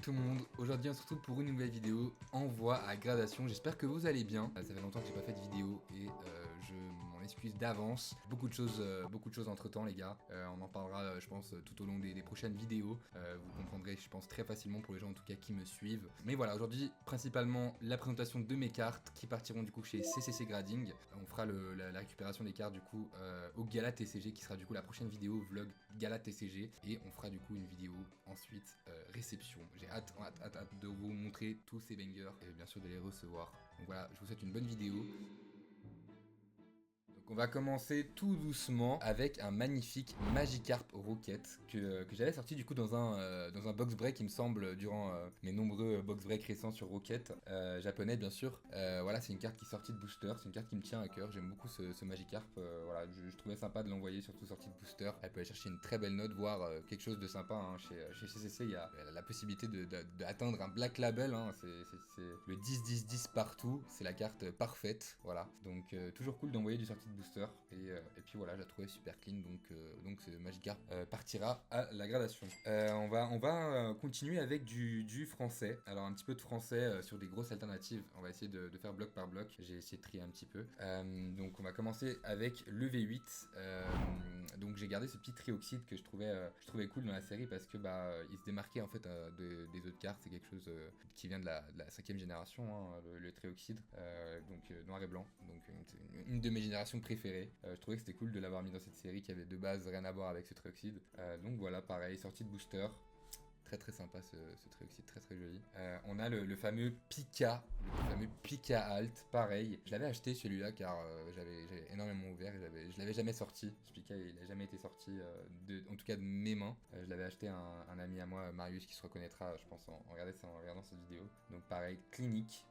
tout le monde, aujourd'hui on se retrouve pour une nouvelle vidéo Envoi à gradation, j'espère que vous allez bien. Ça fait longtemps que j'ai pas fait de vidéo et je m'en excuse d'avance. Beaucoup de choses entre temps les gars, on en parlera je pense tout au long des prochaines vidéos. Vous comprendrez je pense très facilement pour les gens en tout cas qui me suivent. Mais voilà, aujourd'hui principalement la présentation de mes cartes qui partiront du coup chez CCC Grading. On fera la récupération des cartes du coup au Gala TCG qui sera du coup la prochaine vidéo vlog Gala TCG et on fera du coup une vidéo ensuite réception. J'ai hâte de vous montrer tous ces bangers et bien sûr de les recevoir. Donc voilà, je vous souhaite une bonne vidéo. Donc on va commencer tout doucement avec un magnifique Magikarp Rocket que j'avais sorti du coup dans un box break il me semble durant mes nombreux box break récents sur Rocket japonais bien sûr. Voilà, c'est une carte qui est sortie de booster, c'est une carte qui me tient à cœur, j'aime beaucoup ce Magikarp. Voilà, je trouvais sympa de l'envoyer surtout sortie de booster. Elle peut aller chercher une très belle note, voire quelque chose de sympa hein. Chez CCC il y a la possibilité d'atteindre un Black Label hein. C'est le 10-10-10 partout, c'est la carte parfaite, voilà. Donc toujours cool d'envoyer du sortie de booster et puis voilà, je la trouvais super clean, donc ce Magikarp partira à la gradation. On va continuer avec du français. Alors un petit peu de français sur des grosses alternatives. On va essayer de faire bloc par bloc. J'ai essayé de trier un petit peu. Donc on va commencer avec le V8. Donc j'ai gardé ce petit trioxyde que je trouvais cool dans la série parce que il se démarquait en fait des autres cartes. C'est quelque chose qui vient de la 5ème génération, hein, le trioxyde. Donc noir et blanc. Donc une de mes générations préférées. Je trouvais que c'était cool de l'avoir mis dans cette série qui avait de base rien à voir avec ce trioxyde. Donc voilà, pareil, sortie de booster. Très sympa ce trioxyde, très joli. On a le fameux Pika, Alt, pareil. Je l'avais acheté celui-là car j'avais énormément ouvert et je l'avais jamais sorti. Ce Pika il a jamais été sorti, en tout cas de mes mains. Je l'avais acheté à un ami à moi, Marius, qui se reconnaîtra je pense en regardant cette vidéo. Donc pareil, clinique,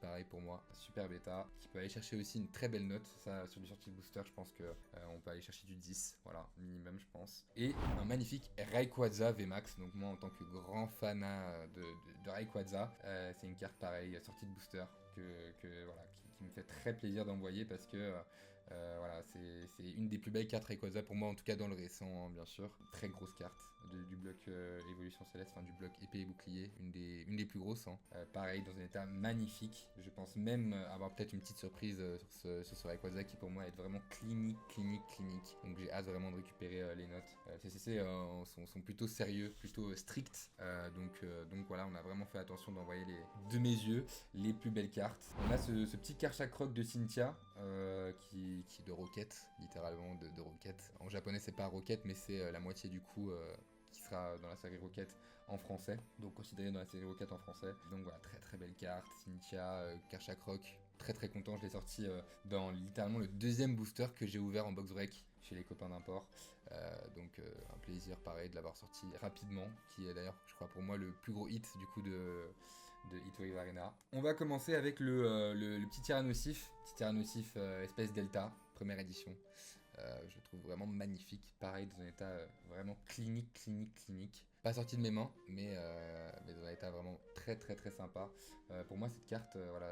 pareil pour moi. Super bêta, qui peut aller chercher aussi une très belle note. Ça sur du sortie de booster, je pense que on peut aller chercher du 10, voilà, minimum je pense. Et un magnifique Rayquaza VMAX, donc moi en tant que grand fanat de Rayquaza, c'est une carte pareille, sortie de booster, voilà, qui me fait très plaisir d'envoyer parce que voilà, c'est une des plus belles cartes Rayquaza pour moi, en tout cas dans le récent, hein, bien sûr. Très grosse carte du bloc évolution céleste, enfin du bloc épée et bouclier, une des plus grosses. Hein. Pareil, dans un état magnifique. Je pense même avoir peut-être une petite surprise sur ce Rayquaza qui pour moi est vraiment clinique. Donc j'ai hâte vraiment de récupérer les notes. CCC sont plutôt sérieux, plutôt stricts. Donc voilà, on a vraiment fait attention d'envoyer de mes yeux les plus belles cartes. On a ce petit Karchakroc de Cynthia qui de Rocket, littéralement de Rocket. En japonais c'est pas Rocket mais c'est la moitié du coup qui sera dans la série Rocket en français, donc considéré dans la série Rocket en français. Donc voilà, très belle carte, Cynthia, Karchakroc. Très content, je l'ai sorti dans littéralement le 2ème booster que j'ai ouvert en box break chez les copains d'import. Donc un plaisir pareil de l'avoir sorti rapidement, qui est d'ailleurs je crois pour moi le plus gros hit du coup de Heatwave Arena. On va commencer avec le petit Tyrannosif, espèce Delta, première édition. Je le trouve vraiment magnifique, pareil dans un état vraiment clinique. Pas sorti de mes mains, mais dans un état vraiment très sympa. Pour moi cette carte, voilà,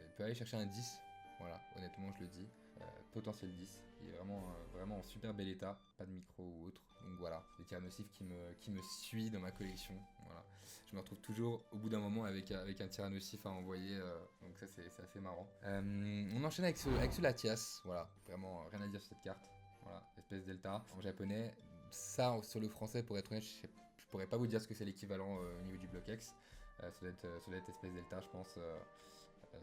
elle peut aller chercher un 10, voilà, honnêtement je le dis. Potentiel 10, il est vraiment en super bel état, pas de micro ou autre, donc voilà, des Tyrannosif qui me suit dans ma collection, voilà. Je me retrouve toujours au bout d'un moment avec un Tyrannosif à envoyer, donc ça c'est assez marrant. On enchaîne avec ce Latias, voilà, vraiment rien à dire sur cette carte, voilà, espèce Delta, en japonais, ça sur le français pour être honnête, je pourrais pas vous dire ce que c'est l'équivalent au niveau du bloc X, ça doit être espèce Delta je pense,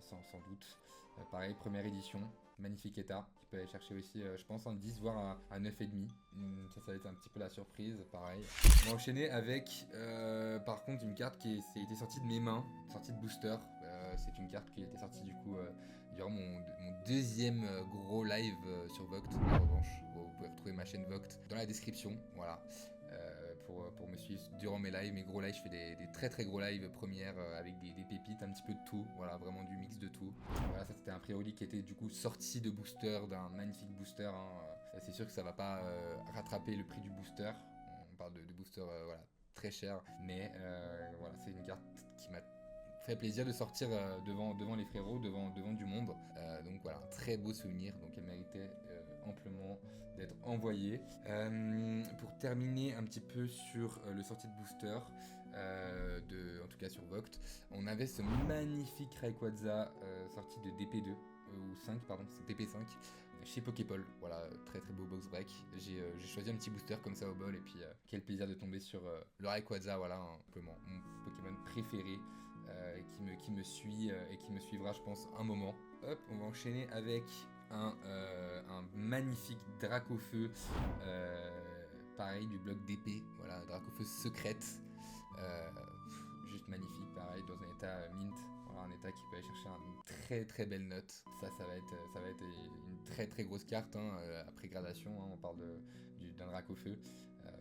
sans doute. Pareil, première édition, magnifique état, qui peut aller chercher aussi, je pense, un 10, voire un 9,5. Ça va être un petit peu la surprise, pareil. On va enchaîner avec, par contre, une carte qui a été sortie de mes mains, sortie de booster. C'est une carte qui a été sortie du coup durant mon 2ème gros live sur Vogt, en revanche. Vous pouvez retrouver ma chaîne Vogt dans la description, voilà. Pour me suivre durant mes lives, mes gros lives, je fais des très gros lives premières avec des pépites, un petit peu de tout, voilà, vraiment du mix de tout. Voilà, ça c'était un Prioli qui était du coup sorti de booster, d'un magnifique booster, hein. C'est sûr que ça va pas rattraper le prix du booster, on parle de booster voilà, très cher, mais voilà, c'est une carte qui m'a fait plaisir de sortir devant les frérots, devant du monde. Donc voilà, un très beau souvenir, donc elle méritait amplement d'être envoyée. Pour terminer un petit peu sur le sortie de booster tout cas sur Vogt. On avait ce magnifique Rayquaza sorti de DP2, ou 5, pardon, c'est DP5, chez Poképole. Voilà, très très beau box break. J'ai choisi un petit booster comme ça au bol, et puis quel plaisir de tomber sur le Rayquaza, voilà, un peu mon Pokémon préféré, qui me suit et qui me suivra, je pense, un moment. Hop, on va enchaîner avec un magnifique Dracofeu, pareil du bloc d'épée, voilà, Dracofeu secrète, juste magnifique, pareil, dans un état mint, voilà, un état qui peut aller chercher une très très belle note. Ça va être une très très grosse carte, hein, après gradation, hein, on parle d'un Dracofeu.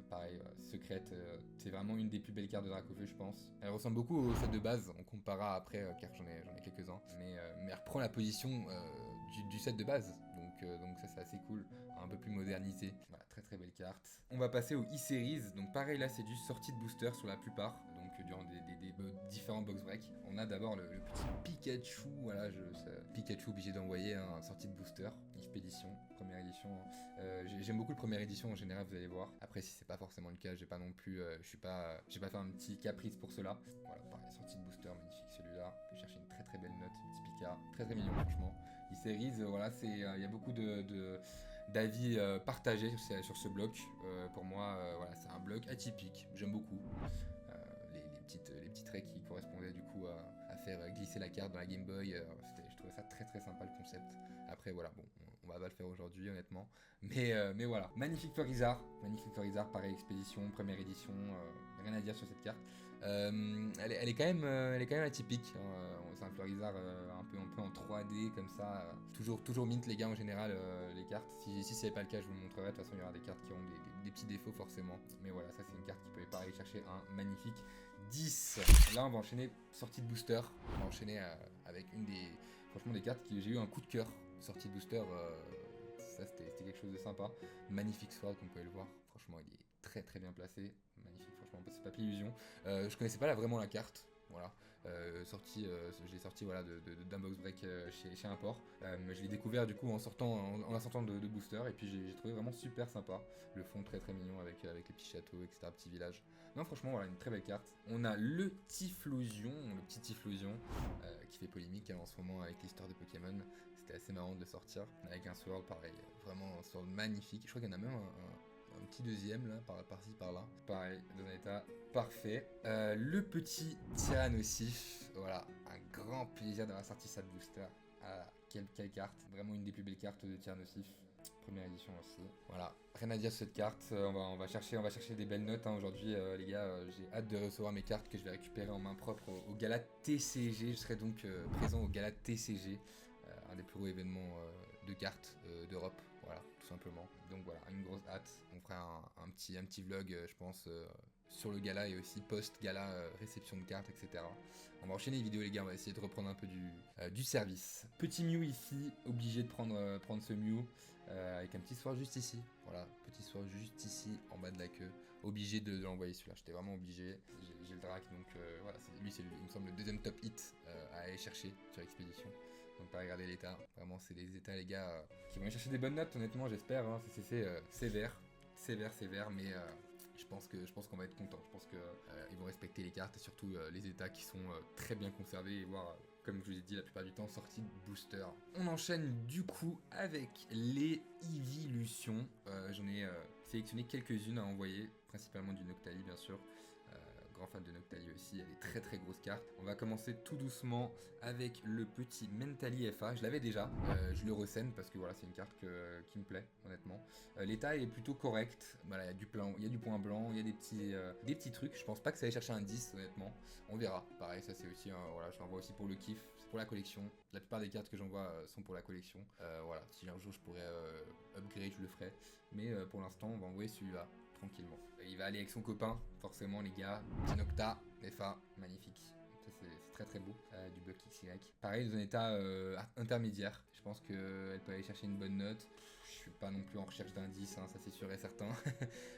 Pareil, secrète, c'est vraiment une des plus belles cartes de Dracofeu, je pense. Elle ressemble beaucoup au set de base, on comparera après, car j'en ai quelques-uns. Mais elle reprend la position du set de base, donc ça c'est assez cool, un peu plus modernisé. Voilà, très très belle carte. On va passer au E-Series, donc pareil là c'est du sortie de booster sur la plupart, donc durant des différents box breaks. On a d'abord le petit Pikachu, voilà, Pikachu obligé d'envoyer un sortie de booster, expédition, première édition. J'aime beaucoup le première édition en général, vous allez voir. Après si c'est pas forcément le cas, j'ai pas non plus, j'ai pas fait un petit caprice pour cela. Voilà, pareil, sortie de booster, magnifique celui-là. On peut chercher une très très belle note, un petit Pika, très très mignon franchement. E-Series, voilà, il y a beaucoup d'avis partagés sur ce bloc. Pour moi, voilà, c'est un bloc atypique, j'aime beaucoup. Les petits traits qui correspondaient du coup à faire glisser la carte dans la Game Boy, je trouvais ça très très sympa le concept. Après voilà, bon, on va pas le faire aujourd'hui honnêtement, mais voilà. Magnifique Florizard, pareil expédition, première édition, rien à dire sur cette carte. Elle est quand même atypique, hein. C'est un Florizard un peu en 3D comme ça, toujours mint les gars en général, les cartes. Si c'est pas le cas, je vous le montrerai. De toute façon, il y aura des cartes qui ont des petits défauts forcément, mais voilà, ça c'est une carte qui peut pas aller chercher un magnifique 10. Là on va enchaîner sortie de booster, on va enchaîner avec franchement des cartes qui j'ai eu un coup de cœur. Sortie de booster, ça c'était quelque chose de sympa. Magnifique Sword, comme vous pouvez le voir, franchement il est très très bien placé, magnifique, franchement c'est Papier Illusion. Je connaissais pas vraiment la carte, voilà. Je l'ai sorti voilà, d'un box break chez Import. Je l'ai découvert du coup en la sortant de booster, et puis j'ai trouvé vraiment super sympa. Le fond très très mignon avec les petits châteaux, etc., petits villages. Non franchement voilà, une très belle carte. On a le petit Typhlosion, qui fait polémique en ce moment avec l'histoire de Pokémon. C'était assez marrant de le sortir avec un sword pareil, vraiment un sword magnifique. Je crois qu'il y en a même un petit deuxième là, par-ci par-là. Pareil, dans un état parfait. Le petit Tyrannosif, voilà, un grand plaisir d'avoir sorti ça de booster. Ah, quelle carte, vraiment une des plus belles cartes de Tyrannosif. Première édition aussi. Voilà, rien à dire sur cette carte. On va chercher des belles notes, hein, aujourd'hui, les gars. J'ai hâte de recevoir mes cartes que je vais récupérer en main propre au gala TCG. Je serai donc présent au gala TCG, un des plus gros événements de cartes d'Europe. Voilà, tout simplement. Donc voilà, une grosse hâte. On fera un petit vlog, je pense, sur le gala, et aussi post-gala, réception de cartes, etc. On va enchaîner les vidéos, les gars. On va essayer de reprendre un peu du service. Petit Mew ici, obligé de prendre ce Mew. Avec un petit sword juste ici, voilà, petit sword juste ici en bas de la queue, obligé de l'envoyer celui-là, j'étais vraiment obligé, j'ai le drac, donc voilà, lui c'est il me semble le deuxième top hit à aller chercher sur l'expédition, donc pas regarder l'état, vraiment c'est des états les gars qui vont aller chercher des bonnes notes honnêtement, j'espère, hein. C'est sévère, mais je pense qu'on va être content, je pense qu'ils vont respecter les cartes et surtout les états qui sont très bien conservés, et voir comme je vous ai dit la plupart du temps, sortie de booster. On enchaîne du coup avec les Eeveelutions. J'en ai sélectionné quelques-unes à envoyer, principalement du Noctali bien sûr. Grand fan de Noctali aussi, elle est très très grosse carte. On va commencer tout doucement avec le petit Mentally FA. Je l'avais déjà, je le rescène parce que voilà, c'est une carte qui me plaît honnêtement. L'état est plutôt correct, voilà, il y a du point blanc, il y a des petits trucs. Je pense pas que ça aille chercher un 10 honnêtement, on verra. Pareil, ça c'est aussi, voilà, je l'envoie aussi pour le kiff, c'est pour la collection. La plupart des cartes que j'envoie sont pour la collection. Voilà, si un jour je pourrais upgrade, je le ferai. Mais pour l'instant, on va envoyer celui-là tranquillement. Il va aller avec son copain, forcément les gars. Petit Nocta, FA, magnifique. Ça c'est très très beau, du bloc XY. Pareil, dans un état intermédiaire. Je pense qu'elle peut aller chercher une bonne note. Je suis pas non plus en recherche d'indice, hein, ça c'est sûr et certain,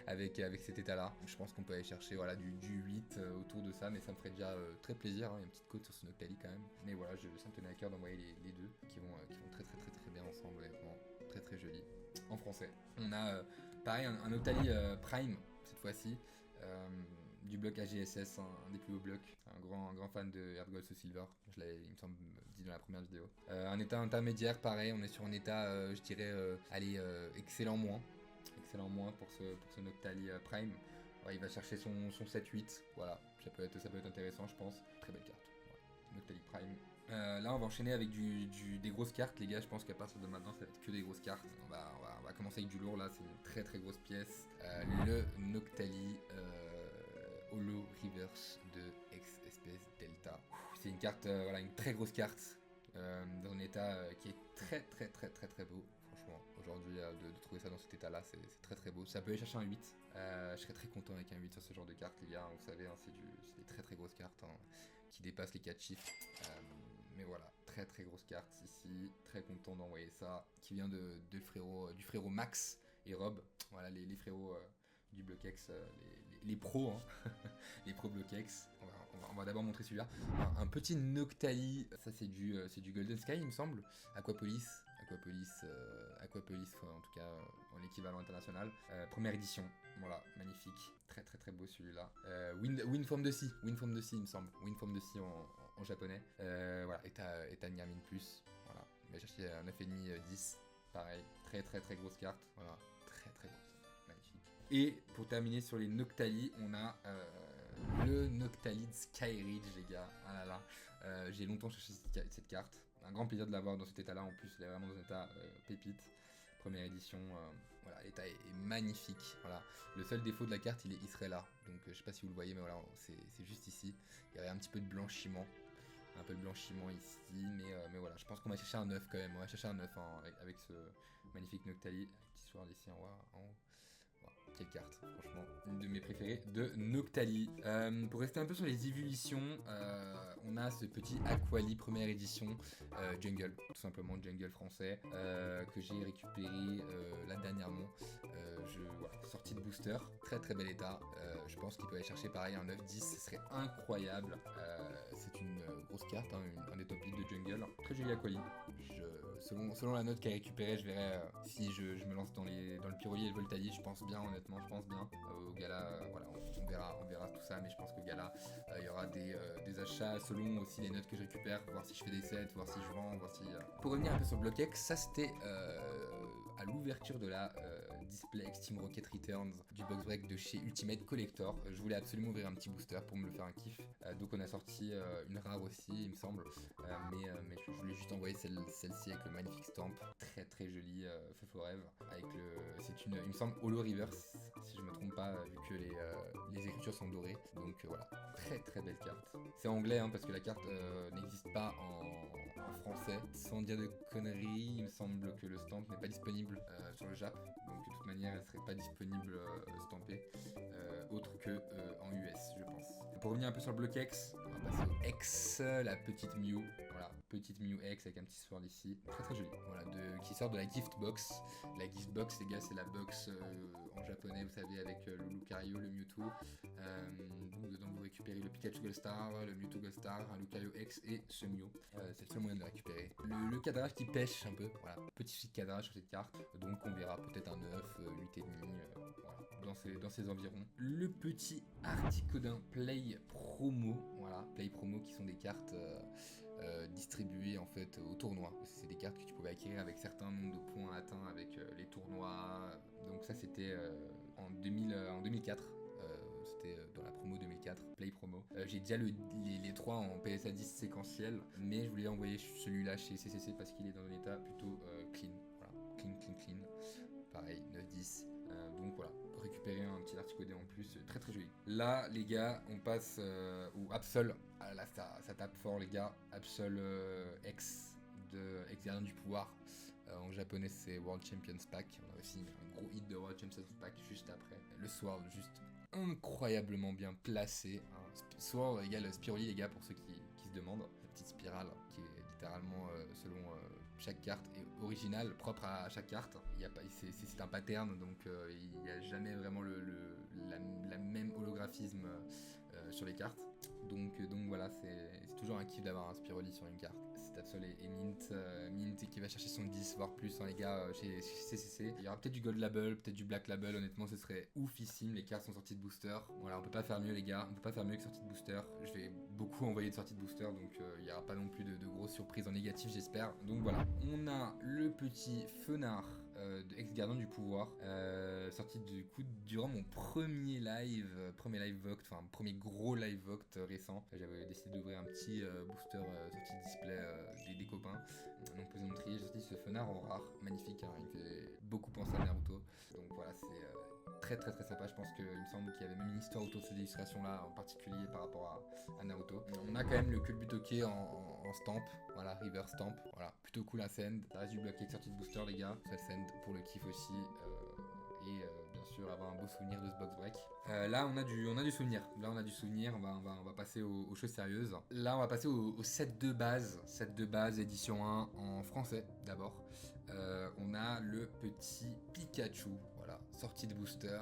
avec cet état-là. Je pense qu'on peut aller chercher voilà, du 8 autour de ça, mais ça me ferait déjà très plaisir, hein. Il y a une petite côte sur ce Noctali quand même. Mais voilà, ça me tenait à cœur d'envoyer les deux, qui vont très très très très bien ensemble, honnêtement. Très très joli. En français. On a pareil un Noctali Prime cette fois-ci. du bloc AGSS, un des plus hauts blocs. Un grand fan de Earth Gold Soul Silver. Je l'avais, il me semble, dit dans la première vidéo. Un état intermédiaire, pareil, on est sur un état, je dirais, excellent moins. Excellent moins pour ce Noctali Prime. Ouais, il va chercher son 7-8. Voilà, ça peut être intéressant, je pense. Très belle carte. Ouais. Noctali Prime. Là, on va enchaîner avec des grosses cartes, les gars. Je pense qu'à partir de maintenant, ça va être que des grosses cartes. On va commencer avec du lourd. Là, c'est une très très grosse pièce. Le Noctali Holo Reverse de X-Espèce Delta. C'est une carte, voilà, une très grosse carte. Dans un état qui est très très très très très beau. Franchement, aujourd'hui, de trouver ça dans cet état-là, c'est très très beau. Ça peut aller chercher un 8. Je serais très content avec un 8 sur ce genre de carte, les gars. Vous savez, hein, c'est des très très grosses cartes hein, qui dépassent les 4 chiffres. Mais voilà, très très grosse carte ici. Très content d'envoyer ça. Qui vient du frérot Max et Rob. Voilà, les frérots du Block-X, les pros, hein. Les pros Block-X. On va d'abord montrer celui-là. Un petit Noctali, ça c'est du Golden Sky, il me semble. Aquapolis, en tout cas en équivalent international. Première édition, voilà, magnifique. Très très très beau celui-là. Wind from the Sea, il me semble. Wind from the Sea en japonais. Voilà, état Nirmin Plus. Voilà, mais j'ai acheté un 9,5 10. Pareil, très très très grosse carte. Voilà, très très grosse. Magnifique. Et pour terminer sur les Noctali, on a le Noctalid Skyridge, les gars. Ah là là, j'ai longtemps cherché cette carte. Un grand plaisir de l'avoir dans cet état-là. En plus, il est vraiment dans un état pépite. Première édition, voilà, l'état est magnifique. Voilà. Le seul défaut de la carte, il serait là. Donc, je sais pas si vous le voyez, mais voilà, c'est juste ici. Il y aurait un petit peu de blanchiment. Un peu de blanchiment ici, mais voilà, je pense qu'on va chercher un 9 quand même. On va chercher un 9 hein, avec ce magnifique Noctali. Petit soir d'ici en haut. Wow, quelle carte, franchement, une de mes préférées de Noctali. Pour rester un peu sur les évolutions, on a ce petit Aquali première édition Jungle, tout simplement Jungle français, que j'ai récupéré là dernièrement. Voilà, sortie de booster, très très bel état. Je pense qu'il peut aller chercher pareil un 9-10, ce serait incroyable. C'est une grosse carte, hein, un des top 8 de Jungle. Très joli Aquali. Selon la note qu'elle a récupérée, je verrai si je me lance dans le Pyroli et le Voltaï. Je pense bien, honnêtement, je pense bien. Au Gala, voilà, on verra tout ça, mais je pense que Gala, il y aura des achats selon aussi les notes que je récupère, voir si je fais des sets, voir si je vends, voir si. Pour revenir un peu sur Block-X, ça c'était à l'ouverture de la Display X Team Rocket Returns du box break de chez Ultimate Collector. Je voulais absolument ouvrir un petit booster pour me le faire un kiff. Donc on a sorti une rare aussi, il me semble. Mais je voulais juste envoyer celle-ci avec le magnifique stamp, très très joli, Feu rêve. Avec il me semble Holo Reverse, si je me trompe pas, vu que les écritures sont dorées. Donc voilà, très très belle carte. C'est anglais hein, parce que la carte n'existe pas en français. Sans dire de conneries, il me semble que le stamp n'est pas disponible sur le Jap. Donc de toute manière, elle serait pas disponible stampée autre que en US, je pense. Et pour revenir un peu sur le bloc X, on va passer au X, la petite Mew. Voilà, petite Mew X avec un petit sword ici. Très très joli. Voilà, qui sort de la gift box. La gift box, les gars, c'est la box en japonais, vous savez, avec le Lucario, le Mewtwo. Donc dedans, vous récupérez le Pikachu Gold Star, le Mewtwo Gold Star, un Lucario X et ce Mew. C'est le seul moyen de le récupérer. Le cadrage qui pêche un peu. Voilà, petit cadrage sur cette carte. Donc on verra peut-être un 9, 8,5, voilà, dans ces environs. Le petit Articodin Play Promo. Voilà, Play Promo qui sont des cartes distribuées en fait au tournoi. C'est des cartes que tu pouvais acquérir avec certains nombres de points atteints avec les tournois. Donc ça c'était en 2004. C'était dans la promo 2004, Play Promo. J'ai déjà les 3 en PSA 10 séquentiel, mais je voulais envoyer celui-là chez CCC parce qu'il est dans un état plutôt clean. Voilà, clean. Pareil, 9-10. Donc voilà, récupérer un petit articodé en plus, très très joli. Là, les gars, on passe au Absol. Ah, là, ça tape fort, les gars. Absol X de Ex-Gardien du Pouvoir. En japonais, c'est World Champions Pack. On a aussi un gros hit de World Champions Pack juste après. Le Sword, juste incroyablement bien placé. Hein. Sword égale Spiroli, les gars, pour ceux qui se demandent. La petite spirale qui est littéralement selon chaque carte est originale, propre à chaque carte. C'est un pattern, donc il n'y a jamais vraiment la même holographisme sur les cartes. Donc voilà, c'est toujours un kiff d'avoir un Spiroli sur une carte. C'est Absol et Mint. Mint qui va chercher son 10, voire plus, hein, les gars, chez CCC. Il y aura peut-être du Gold Label, peut-être du Black Label. Honnêtement, ce serait oufissime. Les cartes sont sorties de booster. Voilà, on peut pas faire mieux, les gars. On peut pas faire mieux que sortie de booster. Je vais beaucoup envoyer de sorties de booster, donc il n'y aura pas non plus de grosses surprises en négatif, j'espère. Donc voilà, on a le petit Fenard de Ex-Gardien du Pouvoir, sorti du coup durant mon premier live Voct, enfin premier gros live Voct récent. J'avais décidé d'ouvrir un petit booster sorti de display des copains. Donc posé mon trier, j'ai sorti ce Fenard en rare, magnifique, hein, il me fait beaucoup penser à Naruto. Donc voilà, c'est très très très sympa. Je pense qu'il me semble qu'il y avait même une histoire autour de ces illustrations là, en particulier par rapport à Naruto. On a quand même le Culbutoke en stamp, voilà, River Stamp, voilà, plutôt cool à send. Ça reste du bloc avec sortie de booster, les gars, ça send pour le kiff aussi. Et bien sûr avoir un beau souvenir de ce box break. Là on a du souvenir. Là on a du souvenir. On va passer aux choses sérieuses. Là on va passer au set de base. Set de base édition 1 en français d'abord. On a le petit Pikachu. Voilà, sortie de booster.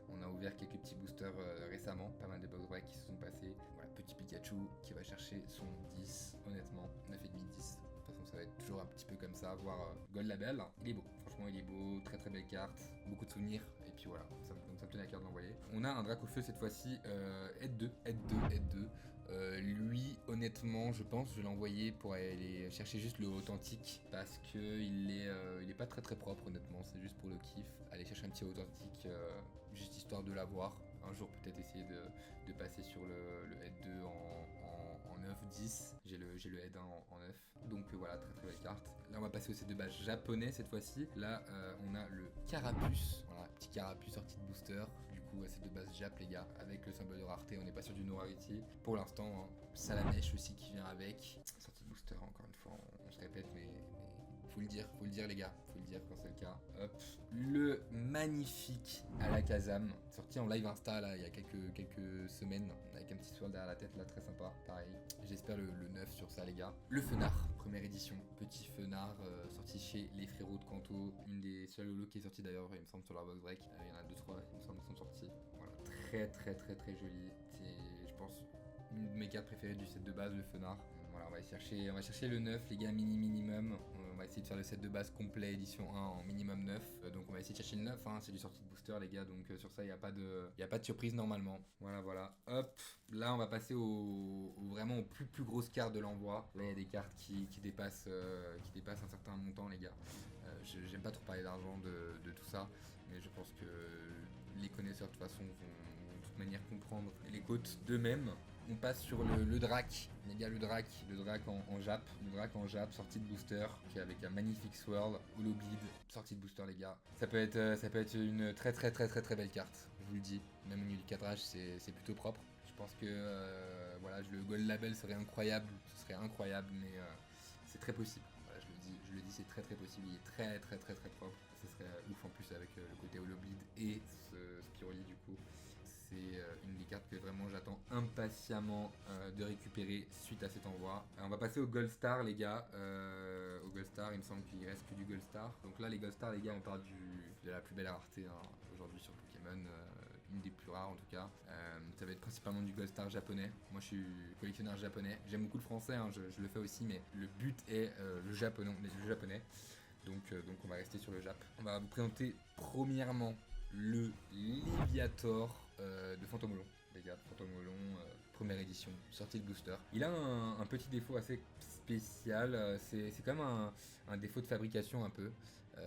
On a ouvert quelques petits boosters récemment. Pas mal de box break qui se sont passés. Voilà, petit Pikachu qui va chercher son 10. Honnêtement, 9,5 10. De toute façon, ça va être toujours un petit peu comme ça, voire Gold Label. Il est beau, franchement, il est beau, très très belle carte, beaucoup de souvenirs, et puis voilà, donc ça me tenait à cœur de l'envoyer. On a un Dracofeu cette fois-ci, Aide 2. Lui, honnêtement, je pense que je l'ai envoyé pour aller chercher juste le authentique, parce que il est pas très très propre, honnêtement, c'est juste pour le kiff. Aller chercher un petit authentique, juste histoire de l'avoir. Un jour, peut-être essayer de passer sur le Aide 2 en 9-10. J'ai le Aide 1 en 9. Donc voilà, très très belle carte. Là, on va passer au set de base japonais cette fois-ci. Là, on a le Carapuce. Voilà, petit Carapuce sorti de booster. Du coup, set de base Jap, les gars, avec le symbole de rareté. On n'est pas sur du no rarity. Pour l'instant, hein. Salamèche aussi qui vient avec. Sortie de booster, encore une fois, on se répète, mais faut le dire les gars, faut le dire quand c'est le cas. Hop. Le magnifique Alakazam, sorti en live Insta là il y a quelques semaines, avec un petit swirl derrière la tête là, très sympa, pareil. J'espère le 9 sur ça les gars. Le Fenard, première édition, petit Fenard sorti chez les frérots de Kanto, une des seules holos qui est sortie d'ailleurs, il me semble, sur leur box break. Il y en a 2-3, il me semble, qui sont sortis. Voilà, très très très très joli. C'est, je pense, une de mes cartes préférées du set de base, le Fenard. Voilà, on va chercher le 9 les gars, minimum. On va essayer de faire le set de base complet édition 1 en minimum 9. Donc on va essayer de chercher le 9, hein, c'est du sortie de booster les gars, donc sur ça il n'y a pas de surprise normalement. Voilà. Hop, là on va passer vraiment aux plus grosses cartes de l'envoi. Là il y a des cartes qui dépassent un certain montant les gars. J'aime pas trop parler d'argent de tout ça, mais je pense que les connaisseurs de toute façon vont de toute manière comprendre les cotes d'eux-mêmes. On passe sur le Drac, les gars, le Drac en Jap, sortie de booster, qui est avec un magnifique swirl, holo bleed, sortie de booster les gars. Ça peut être une très très très très très belle carte, je vous le dis. Même au niveau du cadrage, c'est plutôt propre. Je pense que voilà, le Gold Label serait incroyable, mais c'est très possible. Voilà, je le dis, c'est très très possible. Il est très très très très propre. Ce serait ouf en plus avec le côté holo bleed et ce Spiroli du coup. C'est une des cartes que vraiment j'attends impatiemment de récupérer suite à cet envoi. On va passer au Gold Star les gars. Au Gold Star, il me semble qu'il reste que du Gold Star. Donc là les Gold Star les gars, on parle de la plus belle rareté hein, aujourd'hui sur Pokémon. Une des plus rares en tout cas. Ça va être principalement du Gold Star japonais. Moi je suis collectionneur japonais. J'aime beaucoup le français, hein, je le fais aussi, mais le but est le japonais. Donc on va rester sur le Jap. On va vous présenter premièrement le Léviator de Fantomolon, les gars, Fantomolon, première édition, sortie de booster. Il a un petit défaut assez spécial, c'est quand même un défaut de fabrication un peu.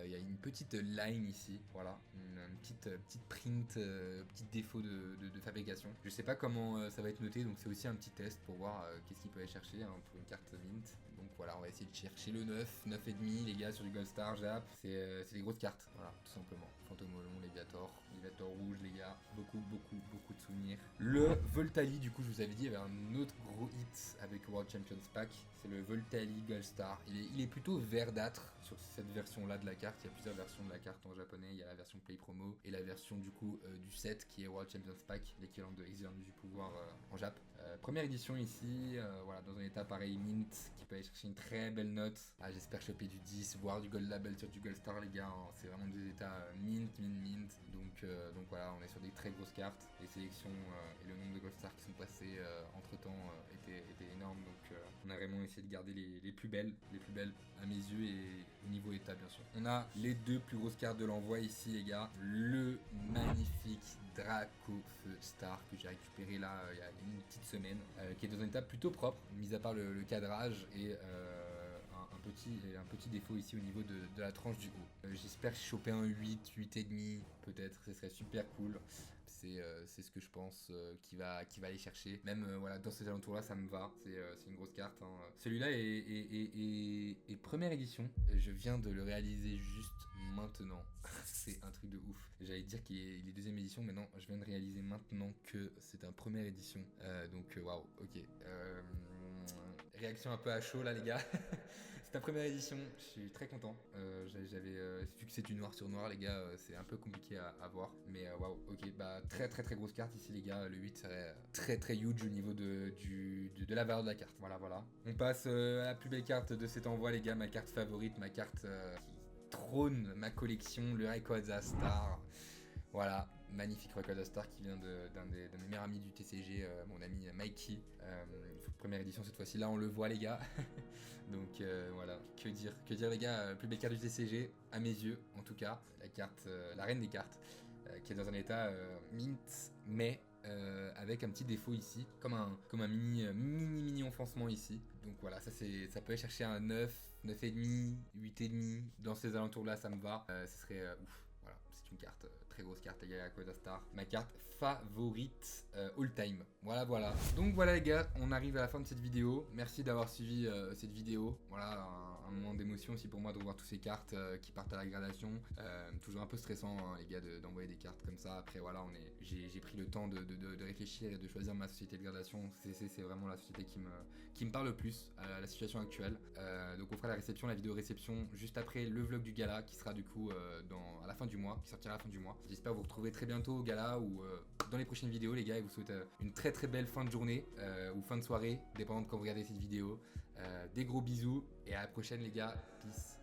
Il y a une petite line ici, voilà, une petite print, petit défaut de fabrication. Je sais pas comment ça va être noté, donc c'est aussi un petit test pour voir qu'est-ce qu'il peut aller chercher hein, pour une carte mint. Donc voilà, on va essayer de chercher le 9,5 les gars sur du Gold Star, Jap. C'est des grosses cartes, voilà, tout simplement. Fantomolon, Léviator rouge les gars, beaucoup de souvenirs. Le Voltali, du coup je vous avais dit, il y avait un autre gros hit avec World Champions Pack, c'est le Voltali Gold Star. Il est plutôt verdâtre sur cette version là de la carte. Il y a plusieurs versions de la carte en japonais. Il y a la version Play Promo et la version du coup du set qui est World Champions Pack, l'équivalent de Exilum du pouvoir en Jap. Première édition ici, voilà, dans un état pareil mint, qui peut aller chercher une très belle note. Ah, j'espère choper du 10, voire du Gold Label sur du Gold Star les gars, hein. C'est vraiment des états mint. Donc voilà, on est sur des très grosses cartes. Les sélections et le nombre de Gold Stars qui sont passés entre temps étaient énormes. Donc on a vraiment essayé de garder les plus belles à mes yeux et au niveau état bien sûr. On a les deux plus grosses cartes de l'envoi ici les gars. Le magnifique Draco Feu Star que j'ai récupéré là il y a une petite semaine, qui est dans un état plutôt propre, mis à part le cadrage et un petit défaut ici au niveau de la tranche du haut. J'espère choper un 8,5 peut-être, ce serait super cool. C'est ce que je pense qu'il va aller chercher. Même voilà, dans ces alentours là ça me va, c'est une grosse carte, hein. Celui-là est première édition, je viens de le réaliser juste maintenant. C'est un truc de ouf. J'allais dire qu'il est deuxième édition, mais non, je viens de réaliser maintenant que c'est un première édition. Donc waouh, ok. Réaction un peu à chaud là les gars. C'est ta première édition, je suis très content. Vu que c'est du noir sur noir les gars, c'est un peu compliqué à voir. Mais waouh, ok, bah très grosse carte ici les gars. Le 8 serait très huge au niveau de la valeur de la carte. Voilà. On passe à la plus belle carte de cet envoi les gars, ma carte favorite, ma carte qui trône ma collection, le Rayquaza Star. Voilà, magnifique Rayquaza Star qui vient d'un de mes meilleurs amis du TCG, mon ami Mikey. Première édition cette fois-ci, là on le voit les gars. Donc voilà, que dire les gars, plus belle carte du TCG, à mes yeux en tout cas, la carte, la reine des cartes, qui est dans un état mint, mais avec un petit défaut ici, comme un mini enfoncement ici. Donc voilà, ça peut aller chercher un 9, 9,5, 8,5, dans ces alentours là ça me va, ce serait ouf. Voilà, c'est une carte, très grosse carte les gars, Rayquaza Star. Ma carte favorite all time. Voilà. Donc voilà les gars, on arrive à la fin de cette vidéo. Merci d'avoir suivi cette vidéo. Voilà, un moment d'émotion aussi pour moi de revoir toutes ces cartes qui partent à la gradation. Toujours un peu stressant hein, les gars d'envoyer des cartes comme ça. Après voilà, j'ai pris le temps de réfléchir et de choisir ma société de gradation. C'est vraiment la société qui me parle le plus à la situation actuelle. Donc on fera la vidéo réception juste après le vlog du gala qui sera du coup à la fin du mois, qui sortira à la fin du mois. J'espère vous retrouver très bientôt au gala ou dans les prochaines vidéos les gars, et vous souhaite une très belle fin de journée ou fin de soirée, dépendant de quand vous regardez cette vidéo. Des gros bisous et à la prochaine les gars, peace.